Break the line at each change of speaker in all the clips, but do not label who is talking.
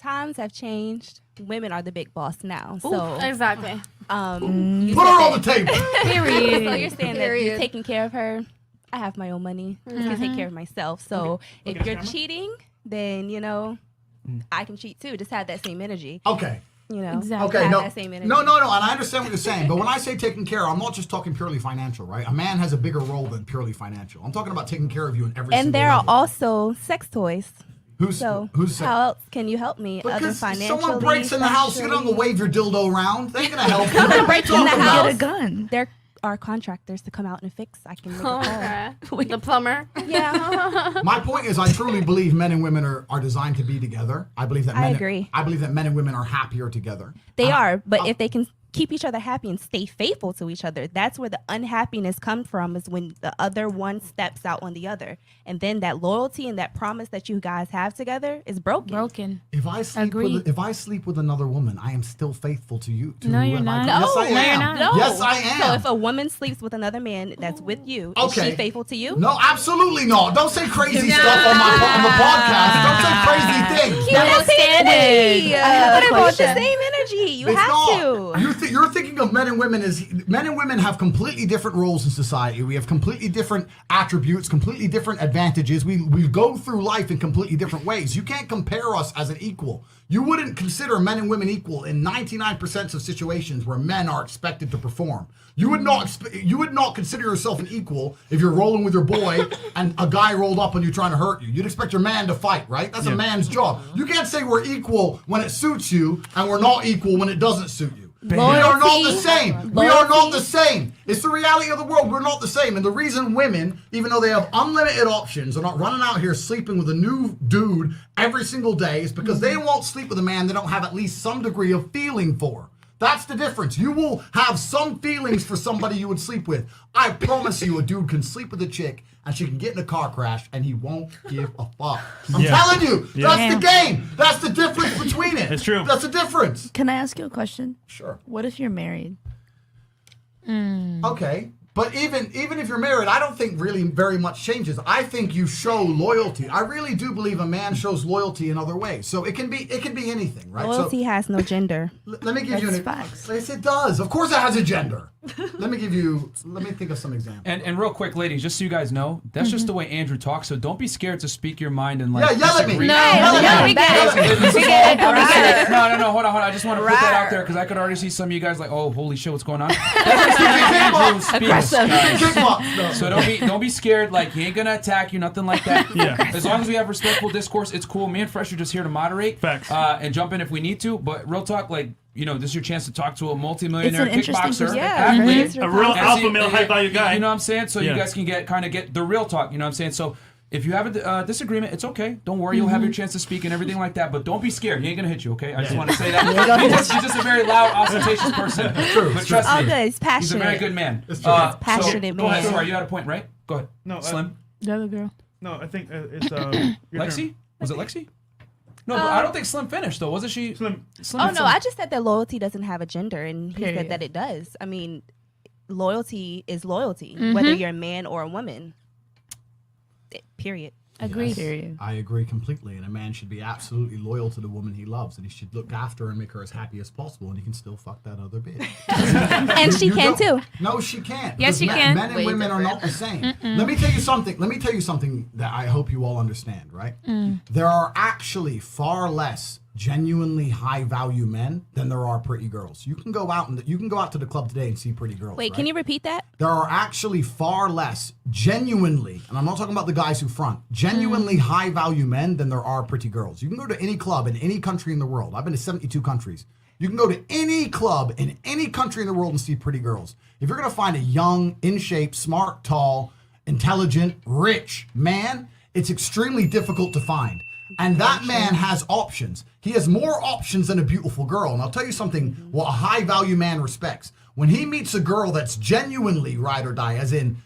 Times have changed. Women are the big boss now. So
exactly.
Put her on the table.
Period. So you're saying that you're taking care of her. I have my own money. I can take care of myself. So if you're cheating, then, you know, I can cheat too. Just have that same energy.
Okay.
You know,
Okay,
have
no,
that same energy.
no, and I understand what you're saying, but when I say taking care, I'm not just talking purely financial, right? A man has a bigger role than purely financial. I'm talking about taking care of you in every single
And there are
level.
also sex toys.
Who's
So
sex?
how else can you help me? Other
Because
financially,
someone breaks in the house, you're not gonna wave your dildo around. They ain't gonna help you.
Someone breaks in the
Talk
house.
about-
Get a gun.
There are contractors to come out and fix. I can make a call.
The plumber.
Yeah.
My point is, I truly believe men and women are designed to be together. I believe that men.
I agree.
I believe that men and women are happier together.
They are, but if they can keep each other happy and stay faithful to each other, that's where the unhappiness comes from, is when the other one steps out on the other. And then that loyalty and that promise that you guys have together is broken.
If I sleep with another woman, I am still faithful to you.
No, you're not.
Yes, I am.
No.
Yes, I am.
So if a woman sleeps with another man that's with you, is she faithful to you?
No, absolutely not. Don't say crazy stuff on the podcast. Don't say crazy things.
You have the same energy.
have a
Put the
question.
same energy. You
It's
have
not.
to.
You're thinking of men and women as men and women have completely different roles in society. We have completely different attributes, completely different advantages. We go through life in completely different ways. You can't compare us as an equal. You wouldn't consider men and women equal in 99% of situations where men are expected to perform. You would not consider yourself an equal if you're rolling with your boy and a guy rolled up on you trying to hurt you. You'd expect your man to fight, right? That's a man's job. You can't say we're equal when it suits you and we're not equal when it doesn't suit you. We are not the same. We are not the same. It's the reality of the world. We're not the same. And the reason women, even though they have unlimited options, are not running out here sleeping with a new dude every single day is because they won't sleep with a man they don't have at least some degree of feeling for. That's the difference. You will have some feelings for somebody you would sleep with. I promise you, a dude can sleep with a chick and she can get in a car crash and he won't give a fuck. I'm telling you, that's the game. That's the difference between it.
It's true.
That's the difference.
Can I ask you a question?
Sure.
What if you're married?
Okay. But even if you're married, I don't think really very much changes. I think you show loyalty. I really do believe a man shows loyalty in other ways. So it can be anything, right?
Loyalty has no gender.
Let me give you an
facts.
Yes, it does. Of course it has a gender. Let me think of some examples.
And real quick, ladies, just so you guys know, that's just the way Andrew talks. So don't be scared to speak your mind and
Yeah, yell at me.
disagree.
We get it.
No. Hold on. I just want to put that out there because I could already see some of you guys like, oh, holy shit, what's going on? That's just the way Andrew speaks, guys. So don't be scared. Like, he ain't gonna attack you, nothing like that.
Yeah.
As long as we have respectful discourse, it's cool. Me and Fresh are just here to moderate.
Facts.
And jump in if we need to. But real talk, like, you know, this is your chance to talk to a multimillionaire
It's an interesting
kickboxer,
perspective.
athlete,
A real
and
alpha
see-
male, high value guy.
You know what I'm saying? So
Yeah.
you guys can get the real talk. You know what I'm saying? So if you have a disagreement, it's okay. Don't worry, you'll have your chance to speak and everything like that. But don't be scared. He ain't gonna hit you, okay? I just want to say that. He's just a very loud, ostentatious person.
True.
But trust
Oh,
me,
good. He's
he's a
passionate.
very good man.
Passionate
Go ahead,
man.
sorry, you had a point, right? Go ahead.
No,
Slim.
The other girl.
No, I think it's your
Lexi?
turn.
Was it Lexi? No, but I don't think Slim finished though. Wasn't she?
Slim.
Oh no, I just said that loyalty doesn't have a gender, and he
Period.
said that it does. I mean, loyalty is loyalty, whether you're a man or a woman. Period.
Agreed.
Yes, I agree completely. And a man should be absolutely loyal to the woman he loves, and he should look after her and make her as happy as possible, and he can still fuck that other bitch.
And she can too.
No, she can't.
Yes,
because
she can.
Men and women are not the same. Let me tell you something that I hope you all understand, right? There are actually far less genuinely high value men than there are pretty girls. You can go out to the club today and see pretty girls.
Wait,
right?
can you repeat that?
There are actually far less genuinely, and I'm not talking about the guys who front, genuinely high value men than there are pretty girls. You can go to any club in any country in the world. I've been to 72 countries. You can go to any club in any country in the world and see pretty girls. If you're going to find a young, in shape, smart, tall, intelligent, rich man, it's extremely difficult to find. And that man has options. He has more options than a beautiful girl. And I'll tell you something, what a high value man respects. When he meets a girl that's genuinely ride or die, as in,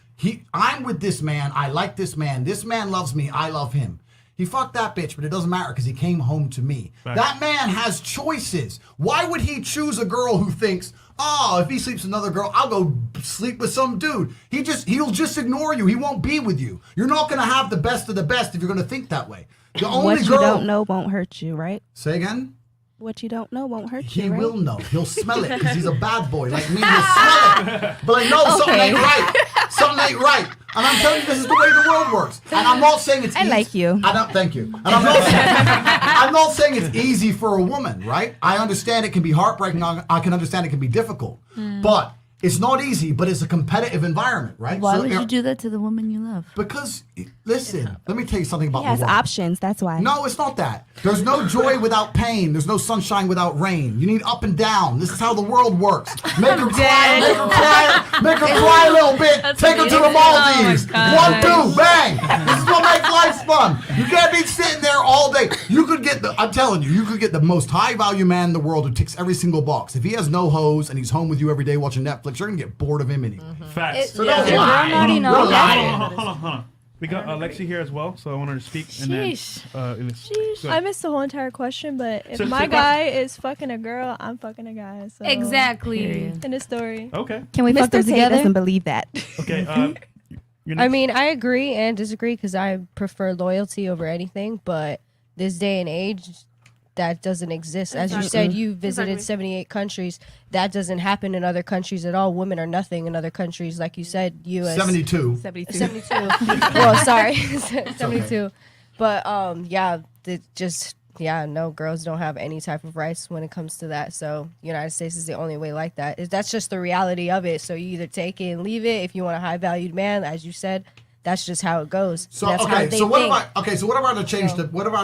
I'm with this man, I like this man loves me, I love him. He fucked that bitch, but it doesn't matter because he came home to me. Right. That man has choices. Why would he choose a girl who thinks, Oh, if he sleeps with another girl, I'll go sleep with some dude. He'll just ignore you. He won't be with you. You're not going to have the best of the best if you're going to think that way. The only
What you
girl.
don't know won't hurt you, right?
Say again?
What you don't know won't hurt
He
you, right?
will know. He'll smell it because he's a bad boy like me. He'll smell it. But I know something ain't right. Something ain't right. And I'm telling you, this is the way the world works. And I'm not saying it's easy.
I like you.
I don't. Thank you. And I'm not saying it's easy for a woman, right? I understand it can be heartbreaking. I can understand it can be difficult. But it's not easy, but it's a competitive environment, right?
Why
So,
would you do that to the woman you love?
Because, listen, let me tell you something about
He has
the world.
options. That's why.
No, it's not that. There's no joy without pain. There's no sunshine without rain. You need up and down. This is how the world works. Make her cry, make her cry a little bit. Take her to the Maldives.
Oh
1, 2, bang. This is what makes life fun. You can't be sitting there all day. You could get I'm telling you, you could get the most high value man in the world who ticks every single box. If he has no hose and he's home with you every day watching Netflix, you're gonna get bored of him anyway.
Facts.
So don't lie.
Hold
You're lying.
on. We got Alexi here as well, so I want her to speak. And then,
Sheesh.
Go
I
ahead.
missed the whole entire question, but if
So-
my
so-
guy is fucking a girl, I'm fucking a guy. So
Exactly.
In the story.
Okay.
Can we fuck
Mr.
them
Tate
together?
doesn't believe that.
Okay. You're
I
next.
mean, I agree and disagree because I prefer loyalty over anything, but this day and age, that doesn't exist. As you said, you visited 78 countries. That doesn't happen in other countries at all. Women are nothing in other countries. Like you said, U.S.
72.
72. Well, sorry. 72. But, no, girls don't have any type of rights when it comes to that. So United States is the only way like that. That's just the reality of it. So you either take it and leave it. If you want a high valued man, as you said, that's just how it goes.
So
that's how
okay,
they
so what
think.
about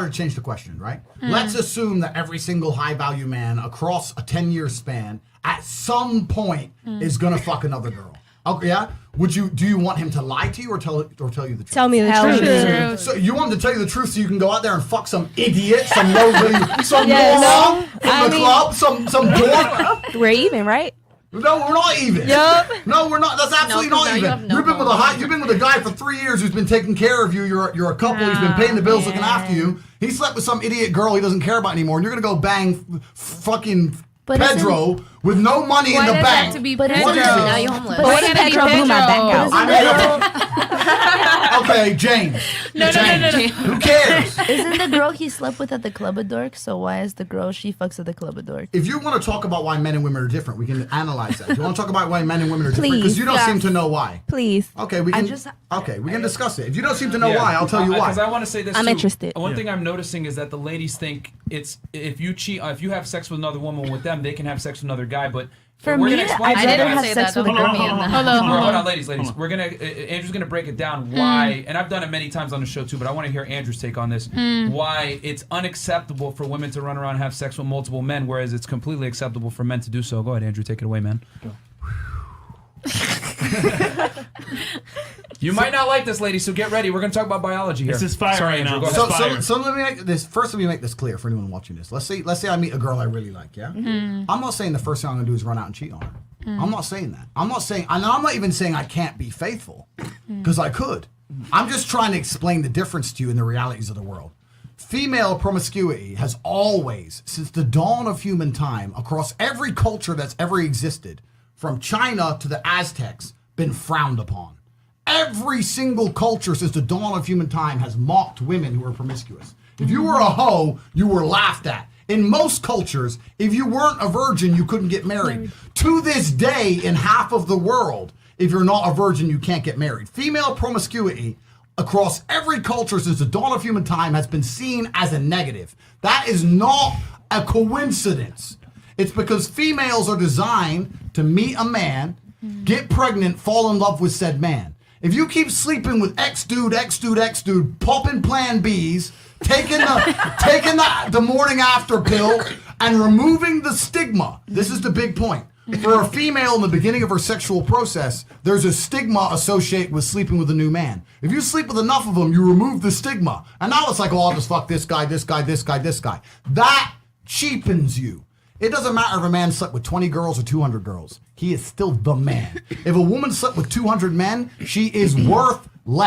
to change the question, right? Let's assume that every single high value man across a 10-year span at some point is gonna fuck another girl. Okay, yeah. Do you want him to lie to you or tell you the truth?
Tell me the
Tell me
truth.
the truth.
So you want him to tell you the truth so you can go out there and fuck some idiot, some low value, some
Yeah,
moron
no,
from
I
the
mean-
club, some dork.
We're even, right?
No, we're not even.
Yup.
No, we're not. That's absolutely
No, 'cause
not
now you
even.
have no
You've been with a guy for 3 years who's been taking care of you. You're a couple. He's been paying the bills, looking after you. He slept with some idiot girl he doesn't care about anymore, and you're gonna go bang fucking
But
Pedro with no money in the
does it
bank.
have to be
But
Pedro?
isn't it-
Now you're homeless.
But
What if Pedro blew my bank out?
Okay, James.
No.
Who cares?
Isn't the girl he slept with at the Club of Dork? So why is the girl she fucks at the Club of Dork?
If you want to talk about why men and women are different, we can analyze that. If you want to talk about why men and women are different, because
Please.
you don't seem to know why.
Please.
Okay, we can. We can discuss it. If you don't seem to know why, I'll tell you why.
Because I want to say this.
I'm
too.
interested.
One thing I'm noticing is that the ladies think it's if you cheat, if you have sex with another woman with them, they can have sex with another guy. But
For
we're
me,
gonna explain
I'd
to
rather
you
have
guys.
sex with a girl.
Hold
Hold on, ladies. We're gonna Andrew's gonna break it down why, and I've done it many times on the show too. But I want to hear Andrew's take on this. Why it's unacceptable for women to run around and have sex with multiple men, whereas it's completely acceptable for men to do so. Go ahead, Andrew. Take it away, man. You might not like this, lady, so get ready. We're going to talk about biology here.
This is fire
Sorry,
right
Andrew,
now.
go ahead.
So,
Fire.
so let me make this. First, let me make this clear for anyone watching this. Let's say I meet a girl I really like. Yeah, I'm not saying the first thing I'm gonna do is run out and cheat on her. I'm not saying that. I'm not even saying I can't be faithful, because I could. I'm just trying to explain the difference to you in the realities of the world. Female promiscuity has always, since the dawn of human time, across every culture that's ever existed, from China to the Aztecs, been frowned upon. Every single culture since the dawn of human time has mocked women who are promiscuous. If you were a hoe, you were laughed at. In most cultures, if you weren't a virgin, you couldn't get married. To this day, in half of the world, if you're not a virgin, you can't get married. Female promiscuity across every culture since the dawn of human time has been seen as a negative. That is not a coincidence. It's because females are designed to meet a man, get pregnant, fall in love with said man. If you keep sleeping with X dude, popping Plan Bs, taking the morning after pill, and removing the stigma, this is the big point. For a female in the beginning of her sexual process, there's a stigma associated with sleeping with a new man. If you sleep with enough of them, you remove the stigma. And now it's like, oh, I'll just fuck this guy. That cheapens you. It doesn't matter if a man slept with 20 girls or 200 girls. He is still the man. If a woman slept with 200 men, she is worth less.